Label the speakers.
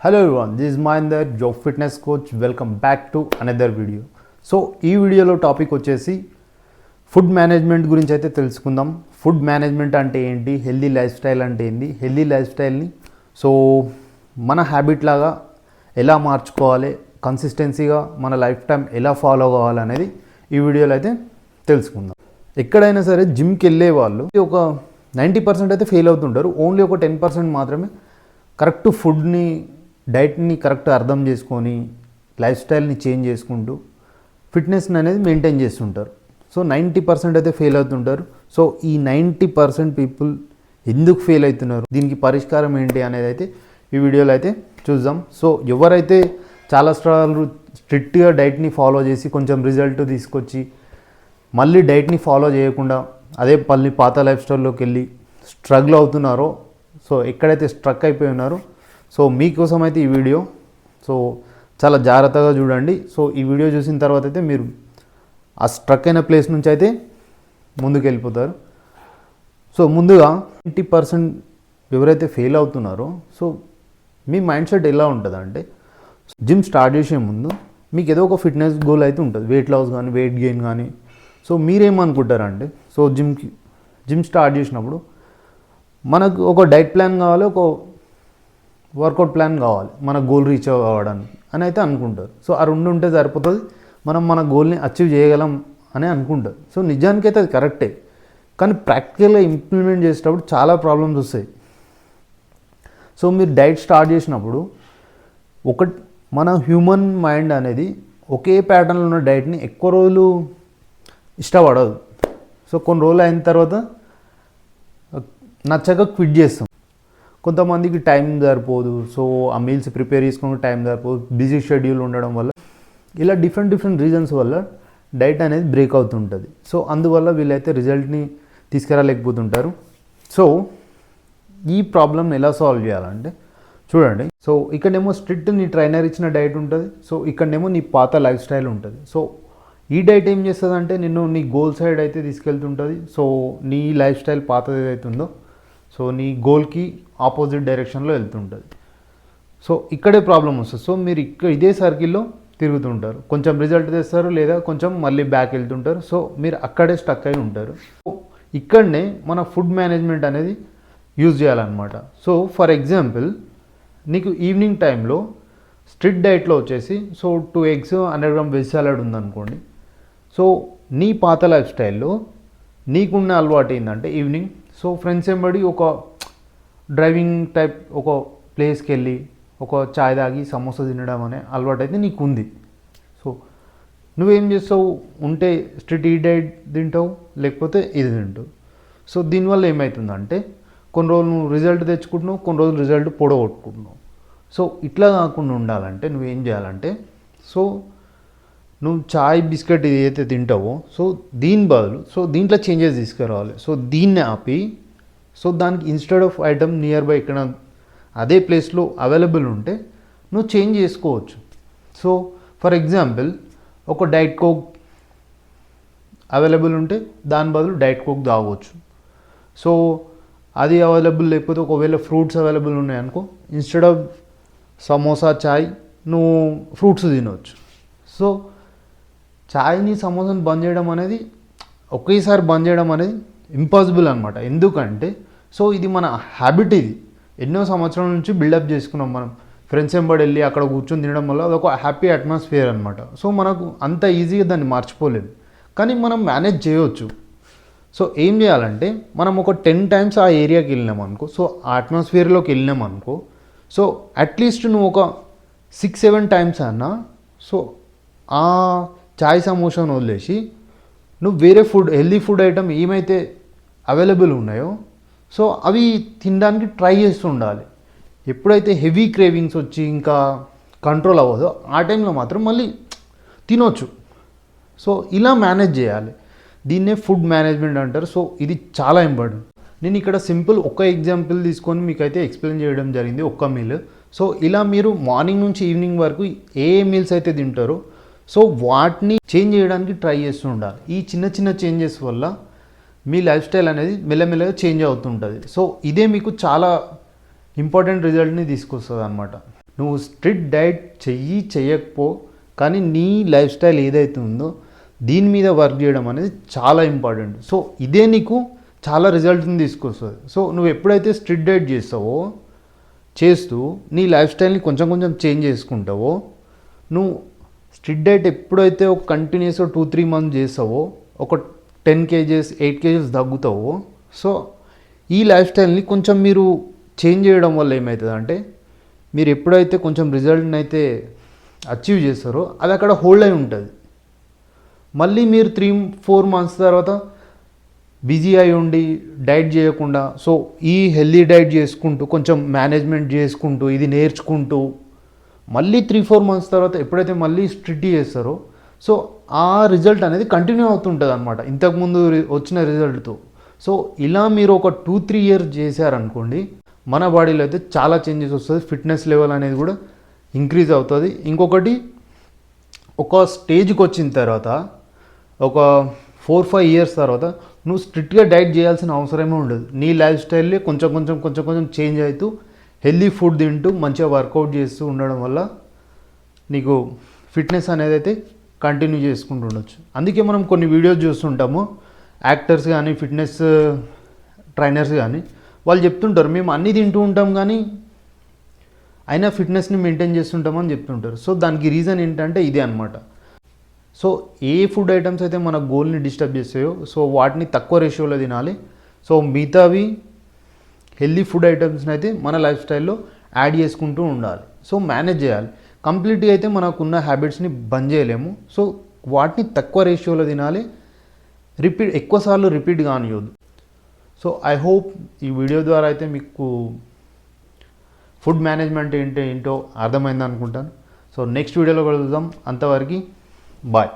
Speaker 1: Hello everyone, this is Mahinder, your fitness coach. Welcome back to another video. So ఈ వీడియోలో topic వచ్చేసి food management గురించి అయితే తెలుసుకుందాం. ఫుడ్ మేనేజ్మెంట్ అంటే ఏంటి, హెల్దీ లైఫ్ స్టైల్ అంటే ఏంటి, హెల్దీ లైఫ్ స్టైల్ని సో మన హ్యాబిట్ లాగా ఎలా మార్చుకోవాలి, కన్సిస్టెన్సీగా మన లైఫ్ టైం ఎలా ఫాలో కావాలనేది ఈ వీడియోలో అయితే తెలుసుకుందాం. ఎక్కడైనా సరే జిమ్కి వెళ్ళే వాళ్ళు ఒక 90% అయితే ఫెయిల్ అవుతుంటారు. ఓన్లీ ఒక 10% మాత్రమే కరెక్ట్ ఫుడ్ని, డైట్ని కరెక్ట్ అర్థం చేసుకొని లైఫ్ స్టైల్ని చేంజ్ చేసుకుంటూ ఫిట్నెస్ని అనేది మెయింటైన్ చేస్తుంటారు. సో 90% అయితే ఫెయిల్ అవుతుంటారు. సో ఈ 90% పీపుల్ ఎందుకు ఫెయిల్ అవుతున్నారు, దీనికి పరిష్కారం ఏంటి అనేది అయితే ఈ వీడియోలో అయితే చూద్దాం. సో ఎవరైతే చాలా స్ట్రిక్ట్గా డైట్ని ఫాలో చేసి కొంచెం రిజల్ట్ తీసుకొచ్చి మళ్ళీ డైట్ని ఫాలో చేయకుండా అదే పాత లైఫ్ స్టైల్లోకి వెళ్ళి స్ట్రగుల్ అవుతున్నారో, సో ఎక్కడైతే స్ట్రక్ అయిపోయి ఉన్నారో, సో మీకోసం అయితే ఈ వీడియో సో చాలా జాగ్రత్తగా చూడండి. సో ఈ వీడియో చూసిన తర్వాత అయితే మీరు ఆ స్ట్రక్ అయిన ప్లేస్ నుంచి అయితే ముందుకు వెళ్ళిపోతారు. సో ముందుగా 90% ఎవరైతే ఫెయిల్ అవుతున్నారో, సో మీ మైండ్ సెట్ ఎలా ఉంటుంది అంటే, జిమ్ స్టార్ట్ చేసే ముందు మీకు ఏదో ఒక ఫిట్నెస్ గోల్ అయితే ఉంటుంది, వెయిట్ లాస్ కానీ వెయిట్ గెయిన్ కానీ. సో మీరేమనుకుంటారంటే, సో జిమ్ స్టార్ట్ చేసినప్పుడు మనకు ఒక డైట్ ప్లాన్ కావాలి, ఒక వర్కౌట్ ప్లాన్ కావాలి మన గోల్ రీచ్ అవ్వడానికి అని అయితే అనుకుంటారు. సో ఆ రెండు ఉంటే సరిపోతుంది, మనం మన గోల్ని అచీవ్ చేయగలం అని అనుకుంటారు. సో నిజానికైతే అది కరెక్టే, కానీ ప్రాక్టికల్గా ఇంప్లిమెంట్ చేసేటప్పుడు చాలా ప్రాబ్లమ్స్ వస్తాయి. సో మీరు డైట్ స్టార్ట్ చేసినప్పుడు మన హ్యూమన్ మైండ్ అనేది ఒకే ప్యాటర్న్లో ఉన్న డైట్ని ఎక్కువ రోజులు ఇష్టపడదు. సో కొన్ని రోజులు అయిన తర్వాత నచ్చక క్విట్ చేస్తాం. కొంతమందికి టైం సరిపోదు, సో ఆ మీల్స్ ప్రిపేర్ చేసుకునే టైం సరిపోదు, బిజీ షెడ్యూల్ ఉండడం వల్ల, ఇలా డిఫరెంట్ రీజన్స్ వల్ల డైట్ అనేది బ్రేక్ అవుతుంటుంది. సో అందువల్ల వీళ్ళైతే రిజల్ట్ని తీసుకురాలేకపోతుంటారు. సో ఈ ప్రాబ్లమ్ని ఎలా సాల్వ్ చేయాలంటే చూడండి. సో ఇక్కడేమో స్ట్రిక్ట్ నీ ట్రైనర్ ఇచ్చిన డైట్ ఉంటుంది, సో ఇక్కడేమో నీ పాత లైఫ్ స్టైల్ ఉంటుంది. సో ఈ డైట్ ఏం చేస్తుందంటే నిన్ను నీ గోల్ సైడ్ అయితే తీసుకెళ్తుంటుంది. సో నీ లైఫ్ స్టైల్ పాతది ఏదైతుందో సో నీ గోల్కి ఆపోజిట్ డైరెక్షన్లో వెళ్తుంటుంది. సో ఇక్కడే ప్రాబ్లం వస్తుంది. సో మీరు ఇదే సర్కిల్లో తిరుగుతుంటారు, కొంచెం రిజల్ట్ తెస్తారు లేదా కొంచెం మళ్ళీ బ్యాక్ వెళ్తుంటారు. సో మీరు అక్కడే స్టక్ అయి ఉంటారు. సో ఇక్కడనే మన ఫుడ్ మేనేజ్మెంట్ అనేది యూజ్ చేయాలన్నమాట. సో ఫర్ ఎగ్జాంపుల్, నీకు ఈవినింగ్ టైంలో స్ట్రిక్ట్ డైట్లో వచ్చేసి so 2 eggs 100 grams veg salad ఉందనుకోండి. సో నీ పాత లైఫ్ స్టైల్లో నీకున్న అలవాటు ఏంటంటే ఈవినింగ్ సో ఫ్రెండ్స్ వెంబడి ఒక డ్రైవింగ్ టైప్ ఒక ప్లేస్కి వెళ్ళి ఒక చాయ్ తాగి సమోసా తినడం అనే అలవాటు అయితే నీకు ఉంది. సో నువ్వేం చేస్తావు ఉంటే స్ట్రిక్ట్ ఈ డైట్ తింటావు, లేకపోతే ఇది తింటావు. సో దీనివల్ల ఏమవుతుందంటే కొన్ని రోజులు నువ్వు రిజల్ట్ తెచ్చుకుంటున్నావు, కొన్ని రోజులు రిజల్ట్ పొడగొట్టుకుంటున్నావు. సో ఇట్లా కాకుండా ఉండాలంటే నువ్వేం చేయాలంటే, సో నువ్వు చాయ్ బిస్కెట్ ఏదైతే తింటావో సో దీని బదులు సో దీంట్లో చేంజెస్ తీసుకురావాలి. సో దీన్ని ఆపి సో దానికి instead of item nearby ఇక్కడ అదే ప్లేస్లో అవైలబుల్ ఉంటే నువ్వు చేంజ్ చేసుకోవచ్చు. సో ఫర్ ఎగ్జాంపుల్, ఒక డైట్ కోక్ అవైలబుల్ ఉంటే దాని బదులు డైట్ కోక్ తాగవచ్చు. సో అది అవైలబుల్ లేకపోతే ఒకవేళ ఫ్రూట్స్ అవైలబుల్ ఉన్నాయనుకో, ఇన్స్టెడ్ ఆఫ్ సమోసా చాయ్ నువ్వు ఫ్రూట్స్ తినవచ్చు. సో చాయ్ని సమోసాని బంద్ చేయడం అనేది ఒకేసారి బంద్ చేయడం అనేది ఇంపాసిబుల్ అనమాట. ఎందుకంటే సో ఇది మన హ్యాబిట్, ఇది ఎన్నో సంవత్సరాల నుంచి బిల్డప్ చేసుకున్నాం మనం. ఫ్రెండ్స్ వెంబడి వెళ్ళి అక్కడ కూర్చొని తినడం వల్ల అదొక హ్యాపీ అట్మాస్ఫియర్ అనమాట. సో మనకు అంత ఈజీగా దాన్ని మర్చిపోలేదు, కానీ మనం మేనేజ్ చేయవచ్చు. సో ఏం చేయాలంటే మనం ఒక 10 times ఆ ఏరియాకి వెళ్ళినాం అనుకో, సో ఆ అట్మాస్ఫియర్లోకి వెళ్ళినాం అనుకో, సో అట్లీస్ట్ నువ్వు ఒక 6-7 times అన్నా సో ఆ చాయ్ సమోసాను వదిలేసి నువ్వు వేరే ఫుడ్, హెల్దీ ఫుడ్ ఐటమ్ ఏమైతే అవైలబుల్ ఉన్నాయో సో అవి తినడానికి ట్రై చేస్తూ ఉండాలి. ఎప్పుడైతే హెవీ క్రేవింగ్స్ వచ్చి ఇంకా కంట్రోల్ అవ్వదో ఆ టైంలో మాత్రం మళ్ళీ తినొచ్చు. సో ఇలా మేనేజ్ చేయాలి. దీన్నే ఫుడ్ మేనేజ్మెంట్ అంటారు. సో ఇది చాలా ఇంపార్టెంట్. నేను ఇక్కడ సింపుల్ ఒక ఎగ్జాంపుల్ తీసుకొని మీకైతే ఎక్స్ప్లెయిన్ చేయడం జరిగింది, ఒక్క మీల్. సో ఇలా మీరు మార్నింగ్ నుంచి ఈవినింగ్ వరకు ఏ మీల్స్ అయితే తింటారో సో వాటిని చేంజ్ చేయడానికి ట్రై చేస్తూ ఉండాలి. ఈ చిన్న చేంజెస్ వల్ల మీ లైఫ్ స్టైల్ అనేది మెల్లమెల్లగా చేంజ్ అవుతుంటుంది. సో ఇదే మీకు చాలా ఇంపార్టెంట్ రిజల్ట్ని తీసుకొస్తుంది అనమాట. నువ్వు స్ట్రిక్ట్ డైట్ చెయ్యకపో, కానీ నీ లైఫ్ స్టైల్ ఏదైతే ఉందో దీని మీద వర్క్ చేయడం అనేది చాలా ఇంపార్టెంట్. సో ఇదే నీకు చాలా రిజల్ట్ని తీసుకొస్తుంది. సో నువ్వు ఎప్పుడైతే స్ట్రిక్ట్ డైట్ చేస్తూ నీ లైఫ్ స్టైల్ని కొంచెం కొంచెం చేంజ్ చేసుకుంటావో, నువ్వు స్ట్రిక్ట్ డైట్ ఎప్పుడైతే ఒక కంటిన్యూస్గా 2-3 మంత్స్ చేస్తావో ఒక 10 kgs 8 kgs తగ్గుతావో, సో ఈ లైఫ్ స్టైల్ని కొంచెం మీరు చేంజ్ చేయడం వల్ల ఏమవుతుంది అంటే, మీరు ఎప్పుడైతే కొంచెం రిజల్ట్ని అయితే అచీవ్ చేస్తారో అది అక్కడ హోల్డ్ అయి ఉంటుంది. మళ్ళీ మీరు 3-4 మంత్స్ తర్వాత బిజీ అయి ఉండి డైట్ చేయకుండా, సో ఈ హెల్దీ డైట్ చేసుకుంటూ కొంచెం మేనేజ్మెంట్ చేసుకుంటూ ఇది నేర్చుకుంటూ మళ్ళీ 3-4 మంత్స్ తర్వాత ఎప్పుడైతే మళ్ళీ స్ట్రిక్ట్ చేస్తారో, సో ఆ రిజల్ట్ అనేది కంటిన్యూ అవుతుంటుంది అనమాట ఇంతకుముందు వచ్చిన రిజల్ట్తో. సో ఇలా మీరు ఒక 2-3 ఇయర్స్ చేశారనుకోండి, మన బాడీలో అయితే చాలా చేంజెస్ వస్తుంది. ఫిట్నెస్ లెవెల్ అనేది కూడా ఇంక్రీజ్ అవుతుంది. ఇంకొకటి, ఒక స్టేజ్కి వచ్చిన తర్వాత ఒక 4-5 ఇయర్స్ తర్వాత నువ్వు స్ట్రిక్ట్గా డైట్ చేయాల్సిన అవసరమే ఉండదు. నీ లైఫ్ స్టైల్లో కొంచెం కొంచెం చేంజ్ అవుతూ హెల్దీ ఫుడ్ తింటూ మంచిగా వర్కౌట్ చేస్తూ ఉండడం వల్ల నీకు ఫిట్నెస్ అనేది అయితే కంటిన్యూ చేసుకుంటూ ఉండొచ్చు. అందుకే మనం కొన్ని వీడియోస్ చూస్తుంటాము, యాక్టర్స్ కానీ ఫిట్నెస్ ట్రైనర్స్ కానీ వాళ్ళు చెప్తుంటారు, మేము అన్నీ తింటూ ఉంటాం కానీ అయినా ఫిట్నెస్ని మెయింటైన్ చేస్తుంటామని చెప్తుంటారు. సో దానికి రీజన్ ఏంటంటే ఇదే అనమాట. సో ఏ ఫుడ్ ఐటమ్స్ అయితే మన గోల్ని డిస్టర్బ్ చేస్తాయో సో వాటిని తక్కువ రేషియోలో తినాలి. సో మిగతావి హెల్దీ ఫుడ్ ఐటమ్స్ని అయితే మన లైఫ్ స్టైల్లో యాడ్ చేసుకుంటూ ఉండాలి. సో మేనేజ్ చేయాలి. కంప్లీట్గా అయితే మనకున్న హ్యాబిట్స్ని బంద్ చేయలేము. సో వాటిని తక్కువ రేషియోలో తినాలి, ఎక్కువసార్లు రిపీట్ కానివ్వద్దు. సో ఐ హోప్ ఈ వీడియో ద్వారా అయితే మీకు ఫుడ్ మేనేజ్మెంట్ ఏంటో అర్థమైంది అనుకుంటాను. సో నెక్స్ట్ వీడియోలో కలుద్దాం. అంతవరకు బాయ్.